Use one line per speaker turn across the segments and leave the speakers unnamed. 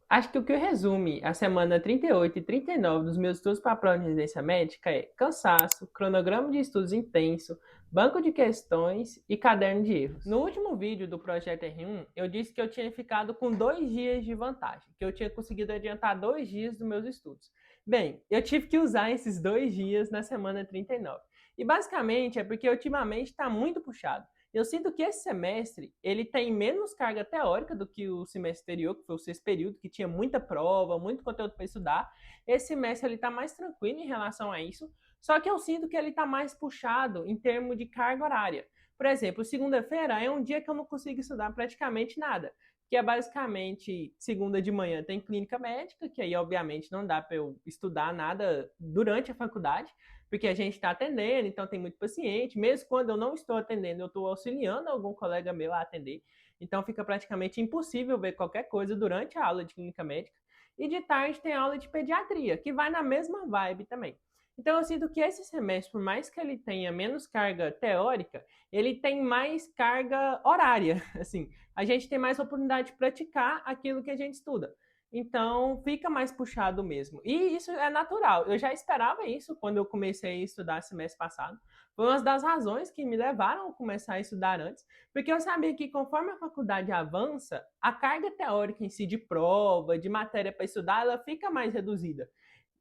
Acho que o que resume a semana 38 e 39 dos meus estudos para a prova de residência médica é cansaço, cronograma de estudos intenso, banco de questões e caderno de erros. No último vídeo do projeto R1, eu disse que eu tinha ficado com 2 dias de vantagem, que eu tinha conseguido adiantar 2 dias dos meus estudos. Bem, eu tive que usar esses 2 dias na semana 39. E basicamente é porque ultimamente está muito puxado. Eu sinto que esse semestre ele tem menos carga teórica do que o semestre anterior, que foi o sexto período, que tinha muita prova, muito conteúdo para estudar. Esse semestre ele está mais tranquilo em relação a isso, só que eu sinto que ele está mais puxado em termos de carga horária. Por exemplo, segunda-feira é um dia que eu não consigo estudar praticamente nada, que é basicamente segunda de manhã tem clínica médica, que aí obviamente não dá para eu estudar nada durante a faculdade, porque a gente está atendendo, então tem muito paciente. Mesmo quando eu não estou atendendo, eu estou auxiliando algum colega meu a atender. Então fica praticamente impossível ver qualquer coisa durante a aula de clínica médica. E de tarde tem aula de pediatria, que vai na mesma vibe também. Então eu sinto que esse semestre, por mais que ele tenha menos carga teórica, ele tem mais carga horária. Assim, a gente tem mais oportunidade de praticar aquilo que a gente estuda. Então, fica mais puxado mesmo. E isso é natural. Eu já esperava isso quando eu comecei a estudar semestre passado. Foi uma das razões que me levaram a começar a estudar antes, porque eu sabia que conforme a faculdade avança, a carga teórica em si de prova, de matéria para estudar, ela fica mais reduzida.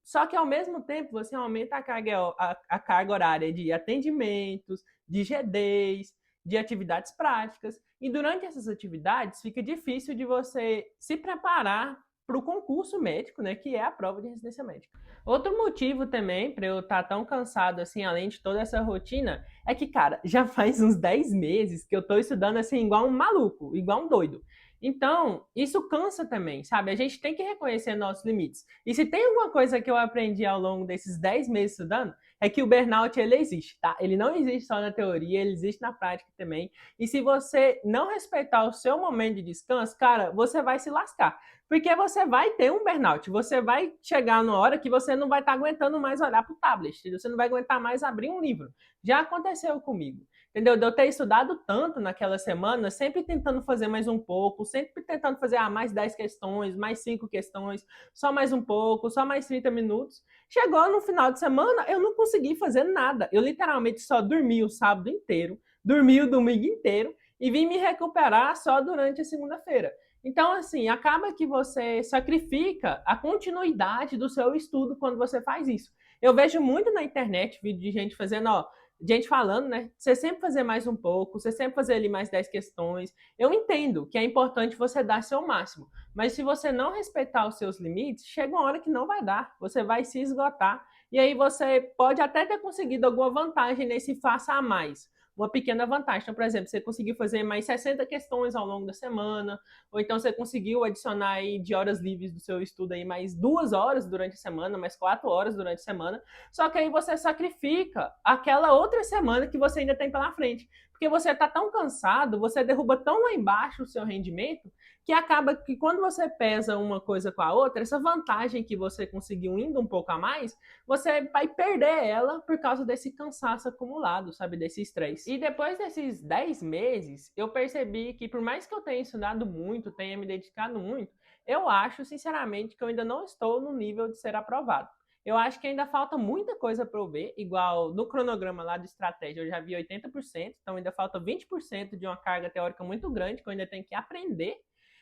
Só que ao mesmo tempo você aumenta a carga horária de atendimentos, de GDs, de atividades práticas. E durante essas atividades fica difícil de você se preparar para o concurso médico, né, que é a prova de residência médica. Outro motivo também para eu estar tão cansado assim, além de toda essa rotina, é que, cara, já faz uns 10 meses que eu estou estudando assim igual um maluco, igual um doido. Então, isso cansa também, sabe? A gente tem que reconhecer nossos limites. E se tem alguma coisa que eu aprendi ao longo desses 10 meses estudando, é que o burnout ele existe, tá? Ele não existe só na teoria, ele existe na prática também. E se você não respeitar o seu momento de descanso, cara, você vai se lascar. Porque você vai ter um burnout, você vai chegar numa hora que você não vai estar aguentando mais olhar para o tablet, você não vai aguentar mais abrir um livro. Já aconteceu comigo. Entendeu? De eu ter estudado tanto naquela semana, sempre tentando fazer mais um pouco, sempre tentando fazer mais 10 questões, mais 5 questões, só mais um pouco, só mais 30 minutos. Chegou no final de semana, eu não consegui fazer nada. Eu literalmente só dormi o sábado inteiro, dormi o domingo inteiro e vim me recuperar só durante a segunda-feira. Então, assim, acaba que você sacrifica a continuidade do seu estudo quando você faz isso. Eu vejo muito na internet vídeo de gente fazendo, ó, gente falando, né? Você sempre fazer mais um pouco, você sempre fazer ali mais 10 questões. Eu entendo que é importante você dar seu máximo, mas se você não respeitar os seus limites, chega uma hora que não vai dar, você vai se esgotar. E aí você pode até ter conseguido alguma vantagem nesse faça a mais, uma pequena vantagem. Então, por exemplo, você conseguiu fazer mais 60 questões ao longo da semana, ou então você conseguiu adicionar aí de horas livres do seu estudo aí mais 2 horas durante a semana, mais 4 horas durante a semana. Só que aí você sacrifica aquela outra semana que você ainda tem pela frente. Porque você está tão cansado, você derruba tão lá embaixo o seu rendimento, que acaba que quando você pesa uma coisa com a outra, essa vantagem que você conseguiu indo um pouco a mais, você vai perder ela por causa desse cansaço acumulado, sabe? Desse estresse. E depois desses 10 meses, eu percebi que por mais que eu tenha estudado muito, tenha me dedicado muito, eu acho, sinceramente, que eu ainda não estou no nível de ser aprovado. Eu acho que ainda falta muita coisa para eu ver, igual no cronograma lá de estratégia eu já vi 80%, então ainda falta 20% de uma carga teórica muito grande que eu ainda tenho que aprender.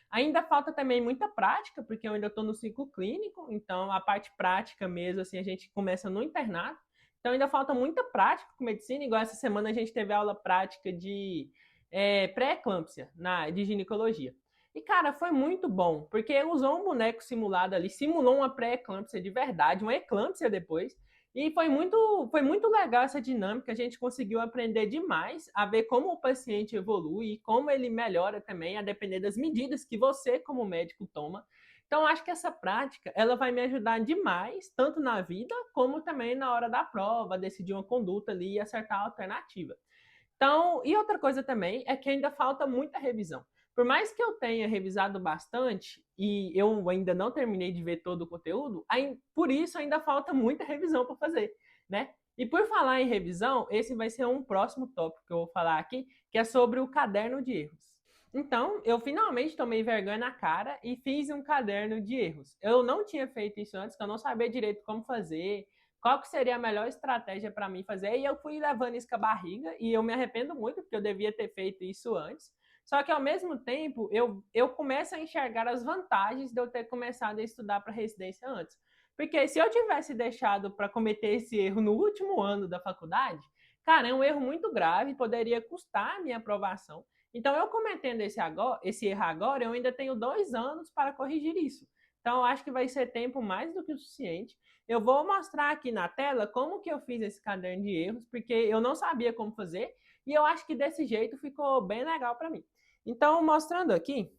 Ainda falta também muita prática, porque eu ainda estou no ciclo clínico, então a parte prática mesmo, assim, a gente começa no internato. Então ainda falta muita prática com medicina, igual essa semana a gente teve aula prática de pré-eclâmpsia, de ginecologia. E, cara, foi muito bom, porque usou um boneco simulado ali, simulou uma pré-eclâmpsia de verdade, uma eclâmpsia depois, e foi muito legal essa dinâmica, a gente conseguiu aprender demais a ver como o paciente evolui e como ele melhora também, a depender das medidas que você, como médico, toma. Então, acho que essa prática, ela vai me ajudar demais, tanto na vida, como também na hora da prova, decidir uma conduta ali e acertar a alternativa. Então, e outra coisa também é que ainda falta muita revisão. Por mais que eu tenha revisado bastante e eu ainda não terminei de ver todo o conteúdo, por isso ainda falta muita revisão para fazer, né? E por falar em revisão, esse vai ser um próximo tópico que eu vou falar aqui, que é sobre o caderno de erros. Então, eu finalmente tomei vergonha na cara e fiz um caderno de erros. Eu não tinha feito isso antes, que eu não sabia direito como fazer, qual que seria a melhor estratégia para mim fazer, e eu fui levando isso com a barriga, e eu me arrependo muito, porque eu devia ter feito isso antes. Só que, ao mesmo tempo, eu começo a enxergar as vantagens de eu ter começado a estudar para residência antes. Porque se eu tivesse deixado para cometer esse erro no último ano da faculdade, cara, é um erro muito grave, poderia custar a minha aprovação. Então, eu cometendo esse erro agora, eu ainda tenho 2 anos para corrigir isso. Então, eu acho que vai ser tempo mais do que o suficiente. Eu vou mostrar aqui na tela como que eu fiz esse caderno de erros, porque eu não sabia como fazer, e eu acho que desse jeito ficou bem legal para mim. Então, mostrando aqui,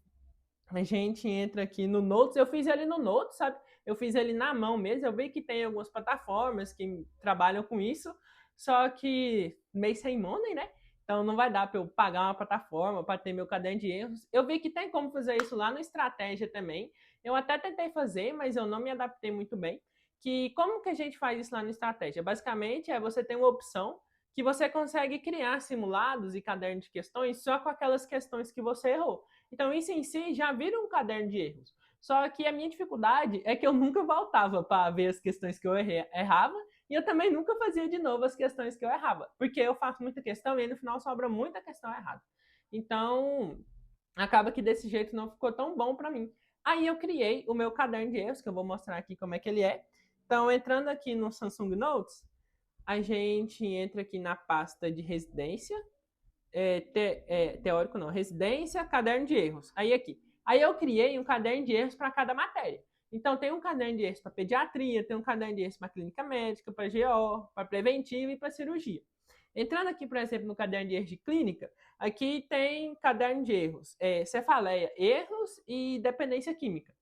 a gente entra aqui no Notes. Eu fiz ele no Notes, sabe? Eu fiz ele na mão mesmo. Eu vi que tem algumas plataformas que trabalham com isso, só que meio sem money, né? Então não vai dar para eu pagar uma plataforma para ter meu caderno de erros. Eu vi que tem como fazer isso lá no Estratégia também. Eu até tentei fazer, mas eu não me adaptei muito bem. Que como que a gente faz isso lá no Estratégia? Basicamente é você tem uma opção que você consegue criar simulados e cadernos de questões só com aquelas questões que você errou. Então, isso em si já vira um caderno de erros. Só que a minha dificuldade é que eu nunca voltava para ver as questões que eu errava, e eu também nunca fazia de novo as questões que eu errava, porque eu faço muita questão e aí no final sobra muita questão errada. Então, acaba que desse jeito não ficou tão bom para mim. Aí eu criei o meu caderno de erros, que eu vou mostrar aqui como é que ele é. Então, entrando aqui no Samsung Notes, a gente entra aqui na pasta de residência, teórico não, residência, caderno de erros. Aí aqui. Aí eu criei um caderno de erros para cada matéria. Então tem um caderno de erros para pediatria, tem um caderno de erros para clínica médica, para GO, para preventiva e para cirurgia. Entrando aqui, por exemplo, no caderno de erros de clínica, aqui tem caderno de erros, cefaleia, erros e dependência química.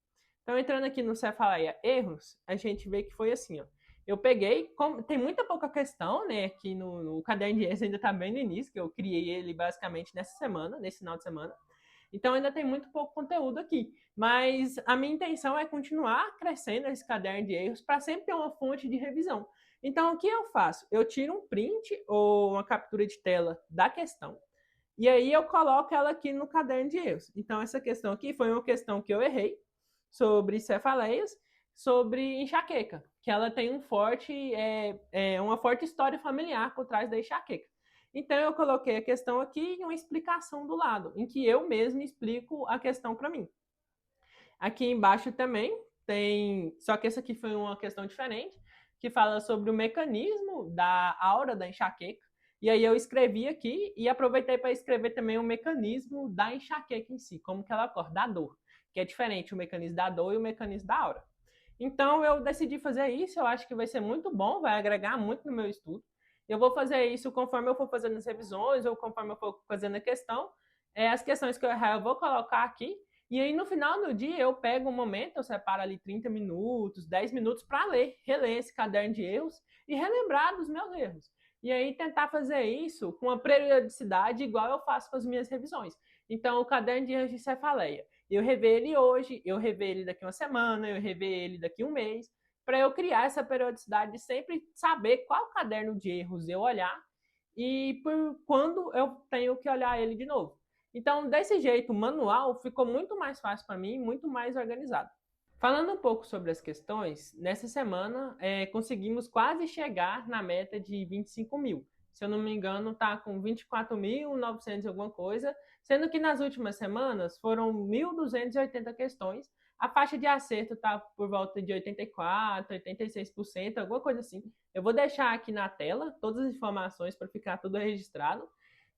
Então, entrando aqui no Cefaleia Erros, a gente vê que foi assim, ó. Eu peguei, tem muita pouca questão, né? Aqui no caderno de erros ainda está bem no início, que eu criei ele basicamente nessa semana, nesse final de semana. Então ainda tem muito pouco conteúdo aqui. Mas a minha intenção é continuar crescendo esse caderno de erros para sempre ter uma fonte de revisão. Então o que eu faço? Eu tiro um print ou uma captura de tela da questão, e aí eu coloco ela aqui no caderno de erros. Então essa questão aqui foi uma questão que eu errei sobre cefaleias, sobre enxaqueca, que ela tem uma forte história familiar por trás da enxaqueca. Então eu coloquei a questão aqui e uma explicação do lado, em que eu mesmo explico a questão para mim. Aqui embaixo também tem, só que essa aqui foi uma questão diferente, que fala sobre o mecanismo da aura da enxaqueca. E aí eu escrevi aqui e aproveitei para escrever também o mecanismo da enxaqueca em si, como que ela ocorre, da dor, que é diferente o mecanismo da dor e o mecanismo da aura. Então eu decidi fazer isso, eu acho que vai ser muito bom, vai agregar muito no meu estudo. Eu vou fazer isso conforme eu for fazendo as revisões ou conforme eu for fazendo a questão. As questões que eu errar eu vou colocar aqui. E aí no final do dia eu pego um momento, eu separo ali 30 minutos, 10 minutos para reler esse caderno de erros e relembrar dos meus erros. E aí tentar fazer isso com uma periodicidade igual eu faço com as minhas revisões. Então o caderno de erros de cefaleia, eu rever ele hoje, eu rever ele daqui uma semana, eu rever ele daqui um mês, para eu criar essa periodicidade de sempre saber qual caderno de erros eu olhar e por quando eu tenho que olhar ele de novo. Então, desse jeito manual, ficou muito mais fácil para mim, muito mais organizado. Falando um pouco sobre as questões, nessa semana conseguimos quase chegar na meta de 25 mil. Se eu não me engano, está com 24.900 e alguma coisa, sendo que nas últimas semanas foram 1.280 questões. A faixa de acerto está por volta de 84%, 86%, alguma coisa assim. Eu vou deixar aqui na tela todas as informações para ficar tudo registrado.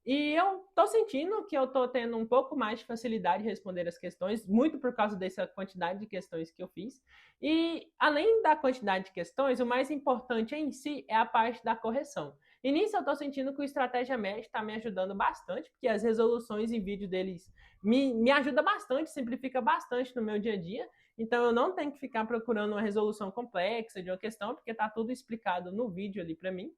E eu tô sentindo que eu tô tendo um pouco mais de facilidade de responder as questões, muito por causa dessa quantidade de questões que eu fiz. E além da quantidade de questões, o mais importante em si é a parte da correção. E nisso eu tô sentindo que o Estratégia Média está me ajudando bastante, porque as resoluções em vídeo deles me ajudam bastante, simplifica bastante no meu dia a dia. Então eu não tenho que ficar procurando uma resolução complexa de uma questão, porque tá tudo explicado no vídeo ali para mim.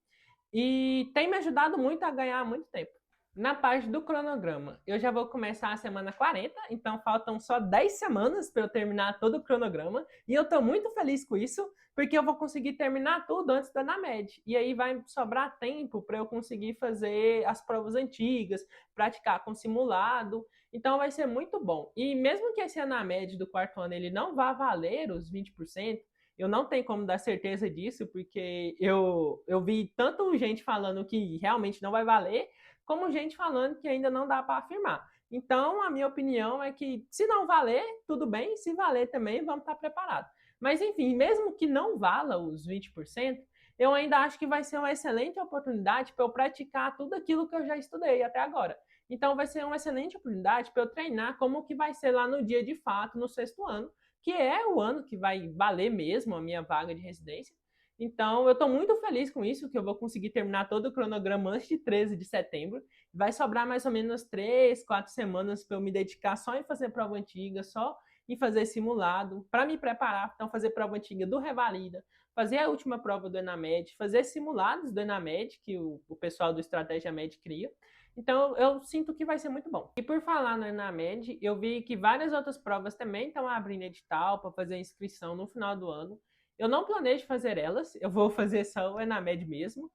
E tem me ajudado muito a ganhar muito tempo. Na parte do cronograma, eu já vou começar a semana 40, então faltam só 10 semanas para eu terminar todo o cronograma, e eu estou muito feliz com isso, porque eu vou conseguir terminar tudo antes da ANAMED, e aí vai sobrar tempo para eu conseguir fazer as provas antigas, praticar com simulado, então vai ser muito bom. E mesmo que esse ANAMED do quarto ano ele não vá valer os 20%, eu não tenho como dar certeza disso, porque eu vi tanto gente falando que realmente não vai valer, como gente falando que ainda não dá para afirmar. Então, a minha opinião é que se não valer, tudo bem, se valer também, vamos estar preparados. Mas, enfim, mesmo que não vala os 20%, eu ainda acho que vai ser uma excelente oportunidade para eu praticar tudo aquilo que eu já estudei até agora. Então, vai ser uma excelente oportunidade para eu treinar como que vai ser lá no dia de fato, no sexto ano, que é o ano que vai valer mesmo a minha vaga de residência. Então, eu estou muito feliz com isso, que eu vou conseguir terminar todo o cronograma antes de 13 de setembro. Vai sobrar mais ou menos 3, 4 semanas para eu me dedicar só em fazer prova antiga, só em fazer simulado, para me preparar. Então, fazer prova antiga do Revalida, fazer a última prova do Enamed, fazer simulados do Enamed, que o pessoal do Estratégia Med cria. Então, eu sinto que vai ser muito bom. E por falar no Enamed, eu vi que várias outras provas também estão abrindo edital para fazer inscrição no final do ano. Eu não planejo fazer elas, eu vou fazer só o Enamed mesmo.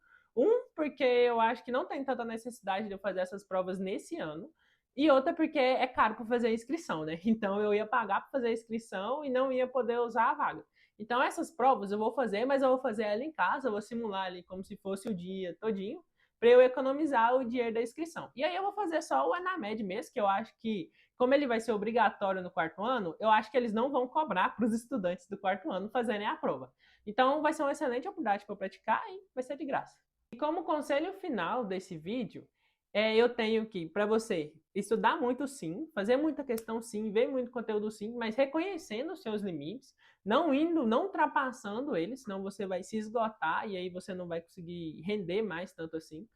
Porque eu acho que não tem tanta necessidade de eu fazer essas provas nesse ano. E outra, porque é caro para fazer a inscrição, né? Então eu ia pagar para fazer a inscrição e não ia poder usar a vaga. Então essas provas eu vou fazer, mas eu vou fazer ela em casa, eu vou simular ali como se fosse o dia todinho, para eu economizar o dinheiro da inscrição. E aí eu vou fazer só o Enamed mesmo, que eu acho que, como ele vai ser obrigatório no quarto ano, eu acho que eles não vão cobrar para os estudantes do quarto ano fazerem a prova. Então vai ser uma excelente oportunidade para eu praticar e vai ser de graça. E como conselho final desse vídeo, eu tenho que, para você, estudar muito sim, fazer muita questão sim, ver muito conteúdo sim, mas reconhecendo os seus limites, não ultrapassando eles, senão você vai se esgotar e aí você não vai conseguir render mais tanto assim.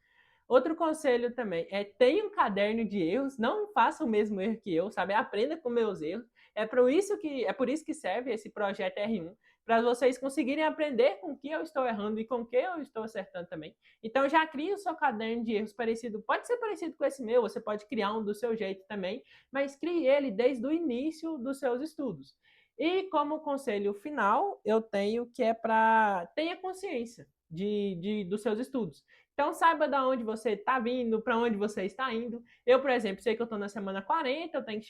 Outro conselho também é tenha um caderno de erros, não faça o mesmo erro que eu, sabe? Aprenda com meus erros. Por isso que serve esse projeto R1, para vocês conseguirem aprender com o que eu estou errando e com o que eu estou acertando também. Então já crie o seu caderno de erros parecido, pode ser parecido com esse meu, você pode criar um do seu jeito também, mas crie ele desde o início dos seus estudos. E como conselho final, eu tenho que é para tenha consciência dos seus estudos. Então, saiba de onde você está vindo, para onde você está indo. Eu, por exemplo, sei que eu estou na semana 40, eu tenho que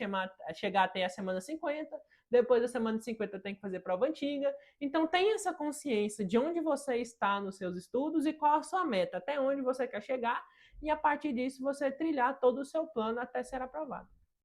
chegar até a semana 50, depois da semana 50 eu tenho que fazer prova antiga. Então, tenha essa consciência de onde você está nos seus estudos e qual a sua meta, até onde você quer chegar, e a partir disso você trilhar todo o seu plano até ser aprovado.